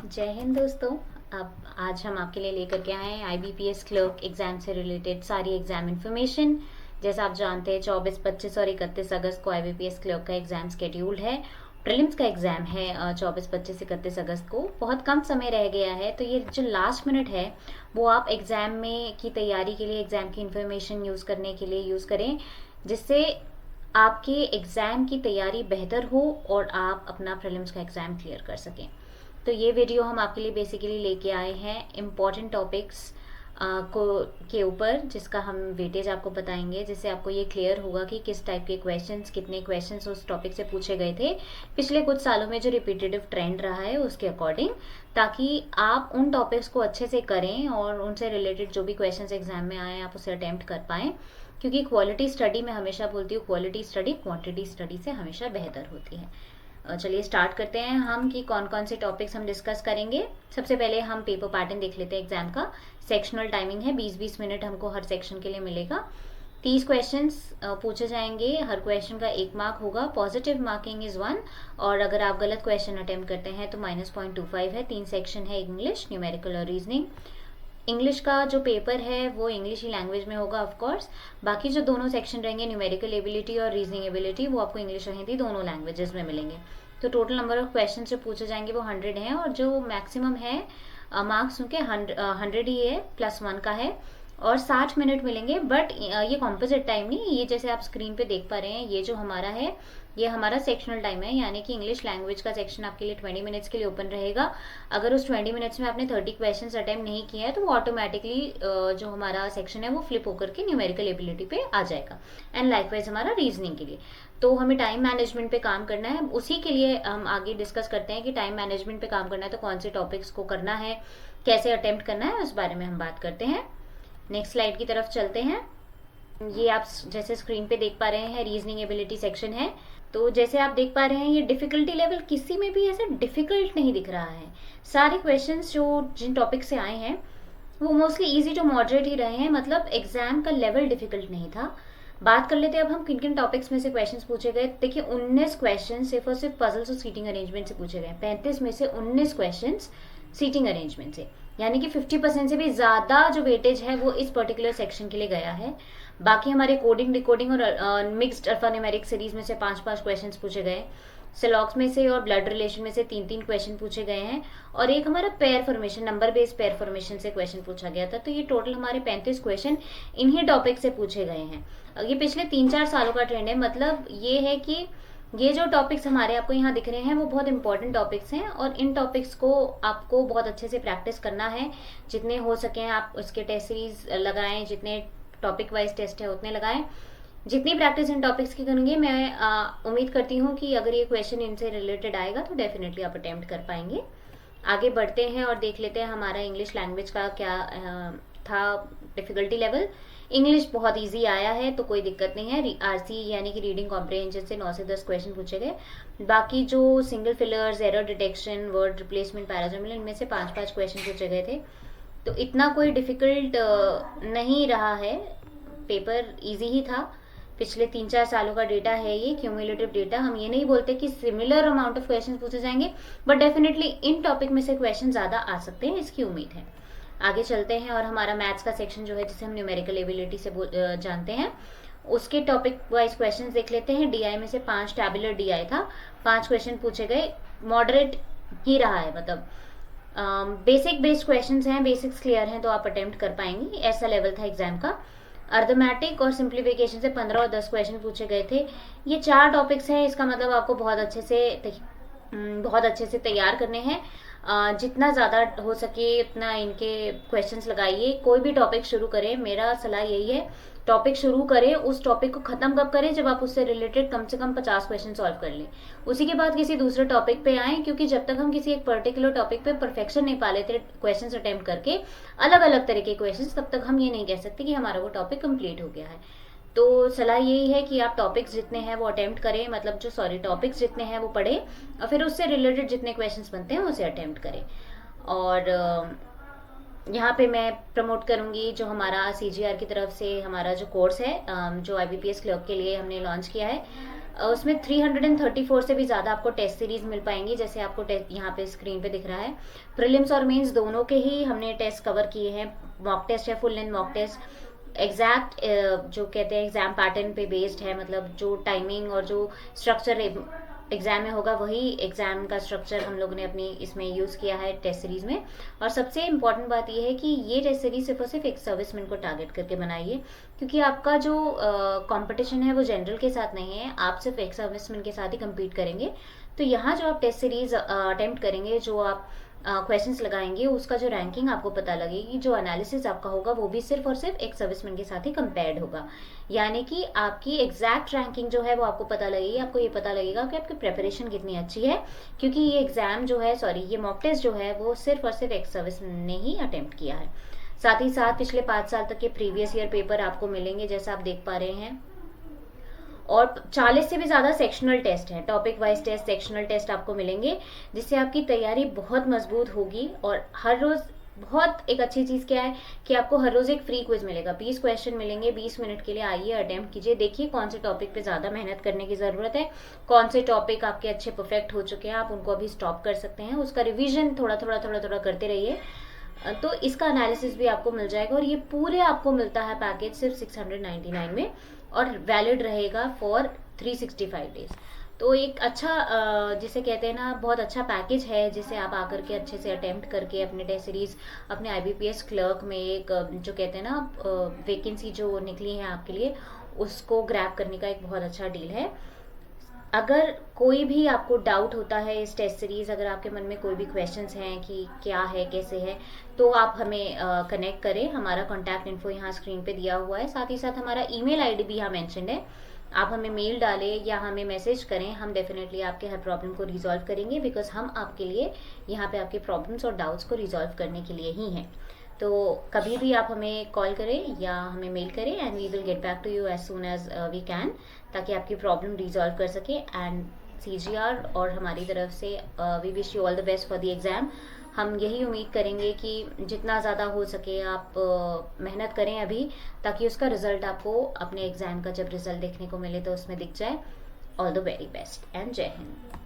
जय हिंद दोस्तों। अब आज हम आपके लिए लेकर के आए हैं IBPS क्लर्क एग्जाम से रिलेटेड सारी एग्जाम इन्फॉर्मेशन। जैसा आप जानते हैं 24, 25 और 31 अगस्त को IBPS क्लर्क का एग्जाम स्केड्यूल्ड है। प्रीलिम्स का एग्जाम है 24, 25, 31 अगस्त को। बहुत कम समय रह गया है, तो ये जो लास्ट मिनट है वो आप एग्जाम में की तैयारी के लिए, एग्जाम की इन्फॉर्मेशन यूज़ करने के लिए यूज़ करें, जिससे आपके एग्जाम की तैयारी बेहतर हो और आप अपना प्रीलिम्स का एग्जाम क्लियर कर सकें। तो ये वीडियो हम आपके लिए बेसिकली लेके आए हैं इम्पॉर्टेंट टॉपिक्स को के ऊपर, जिसका हम वेटेज आपको बताएंगे, जिससे आपको ये क्लियर होगा कि किस टाइप के क्वेश्चंस, कितने क्वेश्चंस उस टॉपिक से पूछे गए थे पिछले कुछ सालों में, जो रिपीटेटिव ट्रेंड रहा है उसके अकॉर्डिंग, ताकि आप उन टॉपिक्स को अच्छे से करें और उनसे रिलेटेड जो भी क्वेश्चंस एग्जाम में आए आप उसे अटेम्प्ट कर पाएँ। क्योंकि क्वालिटी स्टडी, मैं हमेशा बोलती हूँ, क्वालिटी स्टडी क्वांटिटी स्टडी से हमेशा बेहतर होती है। चलिए स्टार्ट करते हैं हम कि कौन कौन से टॉपिक्स हम डिस्कस करेंगे। सबसे पहले हम पेपर पैटर्न देख लेते हैं एग्जाम का। सेक्शनल टाइमिंग है, 20-20 मिनट हमको हर सेक्शन के लिए मिलेगा। 30 क्वेश्चंस पूछे जाएंगे, हर क्वेश्चन का 1 मार्क होगा। पॉजिटिव मार्किंग इज 1, और अगर आप गलत क्वेश्चन अटेम्प्ट करते हैं तो -0.25 है। 3 सेक्शन है, इंग्लिश, न्यूमेरिकल और रीजनिंग। इंग्लिश का जो पेपर है वो इंग्लिश ही लैंग्वेज में होगा ऑफ कोर्स। बाकी जो दोनों सेक्शन रहेंगे, न्यूमेरिकल एबिलिटी और रीजनिंग एबिलिटी, वो आपको इंग्लिश और हिंदी दोनों लैंग्वेजेस में मिलेंगे। तो टोटल नंबर ऑफ क्वेश्चन जो पूछे जाएंगे वो 100 हैं, और जो मैक्सिमम है मार्क्स उनके 100 ही है, +1 का है, और 60 मिनट मिलेंगे। बट ये कॉम्पोजिट टाइम नहीं, ये जैसे आप स्क्रीन पे देख पा रहे हैं, ये जो हमारा है ये हमारा सेक्शनल टाइम है, यानी कि इंग्लिश लैंग्वेज का सेक्शन आपके लिए 20 मिनट्स के लिए ओपन रहेगा। अगर उस 20 मिनट्स में आपने 30 क्वेश्चन अटेम्प्ट नहीं किया है तो वो ऑटोमेटिकली जो हमारा सेक्शन है वो फ्लिप होकर के न्यूमेरिकल एबिलिटी पे आ जाएगा। एंड लाइकवाइज हमारा रीजनिंग के लिए। तो हमें टाइम मैनेजमेंट पे काम करना है, उसी के लिए हम आगे डिस्कस करते हैं कि टाइम मैनेजमेंट पे काम करना है तो कौन से टॉपिक्स को करना है, कैसे अटेम्प्ट करना है, उस बारे में हम बात करते हैं। नेक्स्ट स्लाइड की तरफ चलते हैं। ये आप जैसे स्क्रीन पे देख पा रहे हैं, रीजनिंग एबिलिटी सेक्शन है। तो जैसे आप देख पा रहे हैं, ये डिफिकल्टी लेवल किसी में भी ऐसा डिफिकल्ट नहीं दिख रहा है। सारे क्वेश्चंस जो जिन टॉपिक से आए हैं वो मोस्टली इजी टू मॉडरेट ही रहे हैं, मतलब एग्जाम का लेवल डिफिकल्ट नहीं था। बात कर लेते हैं अब हम किन किन टॉपिक्स में से क्वेश्चंस पूछे गए। देखिए 19 क्वेश्चन सिर्फ और सिर्फ पजल्स और सीटिंग अरेंजमेंट से पूछे गए। 35 में से 19 क्वेश्चन सीटिंग अरेंजमेंट से, यानी कि 50% से भी ज्यादा जो वेटेज है वो इस पर्टिकुलर सेक्शन के लिए गया है। बाकी हमारे कोडिंग, डिकोडिंग और मिक्स्ड अल्फान्यूमेरिक सीरीज में से 5-5 क्वेश्चन पूछे गए। सिलॉक्स में से और ब्लड रिलेशन में से 3-3 क्वेश्चन पूछे गए हैं, और एक हमारा pair formation, number based pair formation से क्वेश्चन पूछा गया था। तो ये टोटल हमारे 35 क्वेश्चन इन्हीं टॉपिक से पूछे गए हैं। ये पिछले 3-4 सालों का ट्रेंड है। मतलब ये है कि ये जो टॉपिक्स हमारे आपको यहाँ दिख रहे हैं वो बहुत इंपॉर्टेंट टॉपिक्स हैं, और इन टॉपिक्स को आपको बहुत अच्छे से प्रैक्टिस करना है। जितने हो सके आप उसके टेस्ट सीरीज लगाएं, जितने टॉपिक वाइज टेस्ट है उतने लगाएं। जितनी प्रैक्टिस इन टॉपिक्स की करेंगे, मैं उम्मीद करती हूँ कि अगर ये क्वेश्चन इनसे रिलेटेड आएगा तो डेफिनेटली आप अटेम्प्ट कर पाएंगे। आगे बढ़ते हैं और देख लेते हैं हमारा इंग्लिश लैंग्वेज का क्या था डिफिकल्टी लेवल। इंग्लिश बहुत इजी आया है, तो कोई दिक्कत नहीं है। आरसी यानी कि रीडिंग कॉम्प्रिहेंशन से 9 से 10 क्वेश्चन पूछे गए। बाकी जो single fillers, error detection, word replacement, parajumble, इनमें से 5-5 क्वेश्चन पूछे गए थे। तो इतना कोई डिफिकल्ट नहीं रहा है, पेपर इजी ही था। पिछले 3-4 सालों का डेटा है ये, क्यूमुलेटिव डेटा। हम ये नहीं बोलते कि सिमिलर अमाउंट ऑफ क्वेश्चन पूछे जाएंगे, बट डेफिनेटली इन टॉपिक में से क्वेश्चन ज्यादा आ सकते हैं, इसकी उम्मीद है। आगे चलते हैं, और हमारा मैथ्स का सेक्शन जो है, जिसे हम न्यूमेरिकल एबिलिटी से जानते हैं, उसके टॉपिक वाइज क्वेश्चन देख लेते हैं। डीआई में से 5 टैबुलर डीआई था, 5 क्वेश्चन पूछे गए। मॉडरेट ही रहा है, मतलब बेसिक बेस्ड क्वेश्चन हैं, बेसिक्स क्लियर हैं तो आप अटेम्प्ट कर पाएंगे, ऐसा लेवल था एग्जाम का। अर्थमेटिक और सिंप्लीफिकेशन से 15 और 10 क्वेश्चन पूछे गए थे। ये 4 टॉपिक्स हैं, इसका मतलब आपको बहुत अच्छे से तैयार करने हैं। जितना ज़्यादा हो सके उतना इनके क्वेश्चंस लगाइए। कोई भी टॉपिक शुरू करें, मेरा सलाह यही है, टॉपिक शुरू करें, उस टॉपिक को खत्म कब करें, जब आप उससे रिलेटेड कम से कम 50 क्वेश्चन सॉल्व कर लें। उसी के बाद किसी दूसरे टॉपिक पे आए, क्योंकि जब तक हम किसी एक पर्टिकुलर टॉपिक पे परफेक्शन नहीं पा लेते क्वेश्चन अटेम्प्ट करके, अलग अलग तरह के क्वेश्चन, तब तक हम ये नहीं कह सकते कि हमारा वो टॉपिक कंप्लीट हो गया है। तो सलाह यही है कि आप टॉपिक्स जितने हैं वो अटेम्प्ट करें, मतलब टॉपिक्स जितने हैं वो पढ़ें, और फिर उससे रिलेटेड जितने क्वेश्चंस बनते हैं उसे अटेम्प्ट करें। और यहाँ पे मैं प्रमोट करूंगी जो हमारा CGR की तरफ से हमारा जो कोर्स है, जो IBPS क्लर्क के लिए हमने लॉन्च किया है, उसमें 334 से भी ज़्यादा आपको टेस्ट सीरीज मिल पाएंगी, जैसे आपको यहाँ पे स्क्रीन पे दिख रहा है। प्रीलिम्स और मेंस दोनों के ही हमने टेस्ट कवर किए हैं, मॉक टेस्ट है, full length mock test, exact जो कहते हैं एग्जाम पैटर्न पे बेस्ड है, मतलब जो टाइमिंग और जो स्ट्रक्चर एग्जाम में होगा वही एग्जाम का स्ट्रक्चर हम लोगों ने अपनी इसमें यूज किया है टेस्ट सीरीज में। और सबसे इम्पोर्टेंट बात यह है कि ये टेस्ट सीरीज सिर्फ और सिर्फ एक सर्विसमैन को टारगेट करके बनाई है, क्योंकि आपका जो कंपटीशन है वो जनरल के साथ नहीं है, आप सिर्फ एक सर्विसमैन के साथ ही कम्पीट करेंगे। तो यहाँ जो आप टेस्ट सीरीज अटेम्प्ट करेंगे, जो आप क्वेश्चंस लगाएंगे, उसका जो रैंकिंग आपको पता लगेगी, जो एनालिसिस आपका होगा वो भी सिर्फ और सिर्फ एक सर्विसमैन के साथ ही कंपेयर्ड होगा। यानी कि आपकी एग्जैक्ट रैंकिंग जो है वो आपको पता लगेगी, आपको ये पता लगेगा कि आपकी प्रिपरेशन कितनी अच्छी है, क्योंकि ये एग्जाम जो है, सॉरी ये मॉक टेस्ट जो है वो सिर्फ और सिर्फ एक सर्विसमैन ने ही अटेम्प्ट किया है। साथ ही साथ पिछले 5 साल तक के प्रीवियस ईयर पेपर आपको मिलेंगे, जैसा आप देख पा रहे हैं। और 40 से भी ज्यादा सेक्शनल टेस्ट हैं, topic wise test, sectional test आपको मिलेंगे, जिससे आपकी तैयारी बहुत मजबूत होगी। और हर रोज बहुत एक अच्छी चीज क्या है कि आपको हर रोज एक फ्री क्विज मिलेगा, 20 क्वेश्चन मिलेंगे 20 मिनट के लिए। आइए अटेम्प्ट कीजिए, देखिए कौन से टॉपिक पे ज्यादा मेहनत करने की जरूरत है, कौन से टॉपिक आपके अच्छे परफेक्ट हो चुके हैं, आप उनको अभी स्टॉप कर सकते हैं, उसका रिविजन थोड़ा थोड़ा थोड़ा थोड़ा करते रहिए। तो इसका एनालिसिस भी आपको मिल जाएगा। और ये पूरे आपको मिलता है पैकेज सिर्फ 699 में, और वैलिड रहेगा फॉर 365 डेज। तो एक अच्छा जिसे कहते हैं ना, बहुत अच्छा पैकेज है, जिसे आप आकर के अच्छे से अटेम्प्ट करके अपने टेस्ट सीरीज, अपने IBPS क्लर्क में एक जो कहते हैं ना वैकेंसी जो निकली है आपके लिए, उसको ग्रैब करने का एक बहुत अच्छा डील है। अगर कोई भी आपको डाउट होता है इस टेस्ट सीरीज, अगर आपके मन में कोई भी क्वेश्चंस हैं कि क्या है कैसे है, तो आप हमें कनेक्ट करें। हमारा कॉन्टैक्ट इन्फो यहाँ स्क्रीन पे दिया हुआ है, साथ ही साथ हमारा ईमेल आईडी भी यहाँ मेंशन है। आप हमें मेल डालें या हमें मैसेज करें, हम डेफिनेटली आपके हर प्रॉब्लम को रिजॉल्व करेंगे, बिकॉज हम आपके लिए यहाँ पे आपके प्रॉब्लम्स और डाउट्स को रिजॉल्व करने के लिए ही हैं। तो कभी भी आप हमें कॉल करें या हमें मेल करें, and we will get back to you as soon as we can, ताकि आपकी प्रॉब्लम रिजॉल्व कर सके। एंड CGR और हमारी तरफ से we wish you all the best for the exam. हम यही उम्मीद करेंगे कि जितना ज़्यादा हो सके आप मेहनत करें अभी, ताकि उसका रिजल्ट आपको अपने एग्जाम का जब रिजल्ट देखने को मिले तो उसमें दिख जाए। All the very best and जय हिंद।